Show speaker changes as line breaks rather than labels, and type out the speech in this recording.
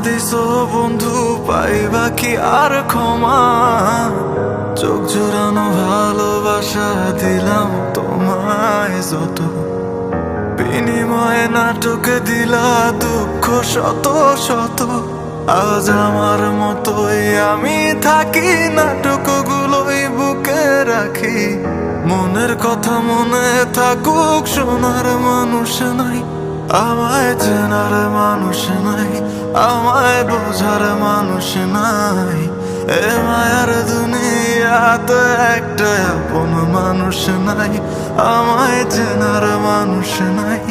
দিছো বন্ধু, পাইবা কি আর ক্ষমা? চোখ জোড়ানো ভালোবাসা দিলাম তোমায় যত, বিনিময়ে নাটকে দিলা দুঃখ শত শত। আজ আমার মতোই আমি থাকি, নাটকগুলোই বুকে রাখি। মনের কথা মনে থাকুক, শোনার মানুষ নাই, আমায় চেনার মানুষ নাই, আমায় বোঝার মানুষ নাই। এ মায়ার দুনিয়াতে একটা আপন মানুষ নাই, আমায় চেনার মানুষ নাই।